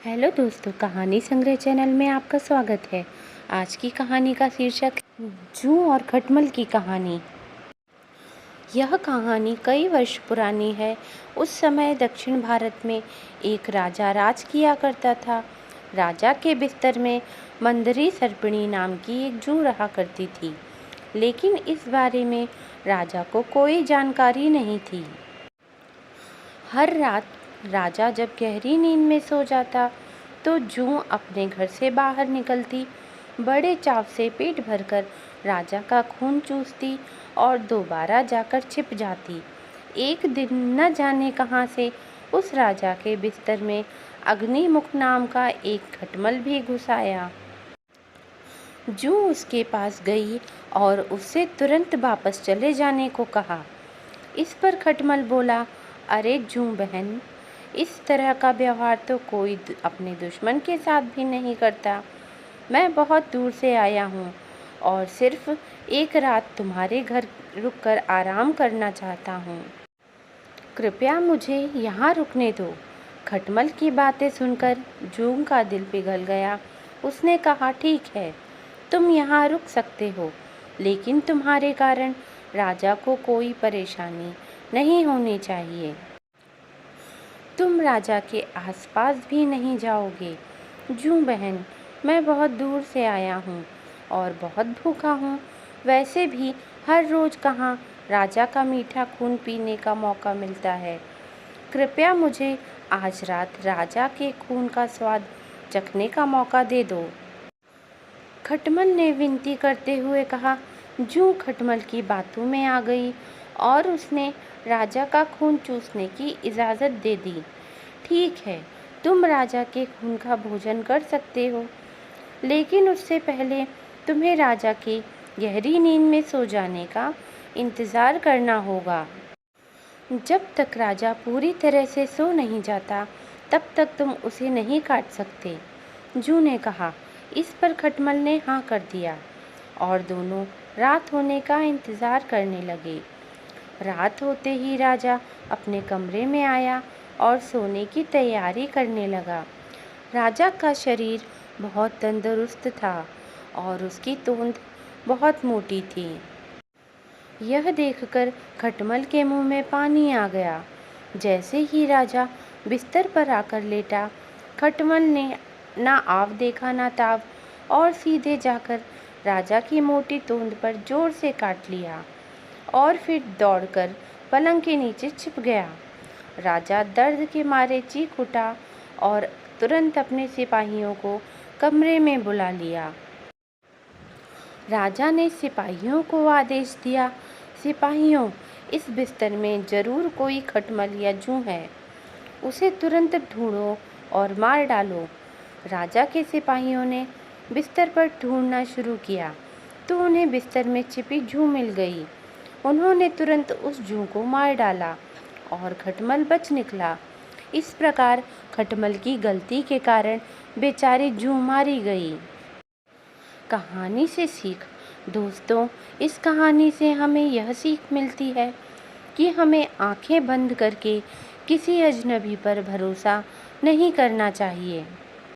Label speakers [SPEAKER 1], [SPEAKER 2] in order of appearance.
[SPEAKER 1] Hello दोस्तों, कहानी संग्रह चैनल में आपका स्वागत है। आज की कहानी का शीर्षक जूं और खटमल की कहानी। यह कहानी कई वर्ष पुरानी है। उस समय दक्षिण भारत में एक राजा राज किया करता था। राजा के बिस्तर में मंदरी सर्पिणी नाम की एक जूं रहा करती थी, लेकिन इस बारे में राजा को कोई जानकारी नहीं थी। हर रात राजा जब गहरी नींद में सो जाता तो जूं अपने घर से बाहर निकलती, बड़े चाव से पेट भरकर राजा का खून चूसती और दोबारा जाकर छिप जाती। एक दिन न जाने कहां से उस राजा के बिस्तर में अग्निमुख नाम का एक खटमल भी घुस आया। जूं उसके पास गई और उससे तुरंत वापस चले जाने को कहा। इस पर खटमल बोला, अरे जूं बहन, इस तरह का व्यवहार तो कोई अपने दुश्मन के साथ भी नहीं करता। मैं बहुत दूर से आया हूँ और सिर्फ एक रात तुम्हारे घर रुककर आराम करना चाहता हूँ। कृपया मुझे यहाँ रुकने दो। खटमल की बातें सुनकर जूं का दिल पिघल गया। उसने कहा, ठीक है, तुम यहाँ रुक सकते हो, लेकिन तुम्हारे कारण राजा को कोई परेशानी नहीं होनी चाहिए। तुम राजा के आसपास भी नहीं जाओगे। जूं बहन, मैं बहुत दूर से आया हूँ और बहुत भूखा हूँ। वैसे भी हर रोज़ कहाँ राजा का मीठा खून पीने का मौका मिलता है। कृपया मुझे आज रात राजा के खून का स्वाद चखने का मौका दे दो। खटमल ने विनती करते हुए कहा। जूं खटमल की बातों में आ गई और उसने राजा का खून चूसने की इजाज़त दे दी। ठीक है, तुम राजा के खून का भोजन कर सकते हो, लेकिन उससे पहले तुम्हें राजा के गहरी नींद में सो जाने का इंतज़ार करना होगा। जब तक राजा पूरी तरह से सो नहीं जाता, तब तक तुम उसे नहीं काट सकते। जूं ने कहा। इस पर खटमल ने हाँ कर दिया और दोनों रात होने का इंतज़ार करने लगे। रात होते ही राजा अपने कमरे में आया और सोने की तैयारी करने लगा। राजा का शरीर बहुत तंदुरुस्त था और उसकी तोंद बहुत मोटी थी। यह देखकर खटमल के मुंह में पानी आ गया। जैसे ही राजा बिस्तर पर आकर लेटा, खटमल ने ना आव देखा ना ताव और सीधे जाकर राजा की मोटी तोंद पर जोर से काट लिया और फिर दौड़कर पलंग के नीचे छिप गया। राजा दर्द के मारे चीख उठा और तुरंत अपने सिपाहियों को कमरे में बुला लिया। राजा ने सिपाहियों को आदेश दिया, सिपाहियों, इस बिस्तर में जरूर कोई खटमल या जूं है। उसे तुरंत ढूंढो और मार डालो। राजा के सिपाहियों ने बिस्तर पर ढूंढना शुरू किया तो उन्हें बिस्तर में छिपी जूं मिल गई। उन्होंने तुरंत उस जूं को मार डाला और खटमल बच निकला। इस प्रकार खटमल की गलती के कारण बेचारी जूं मारी गई। कहानी से सीख। दोस्तों, इस कहानी से हमें यह सीख मिलती है कि हमें आंखें बंद करके किसी अजनबी पर भरोसा नहीं करना चाहिए।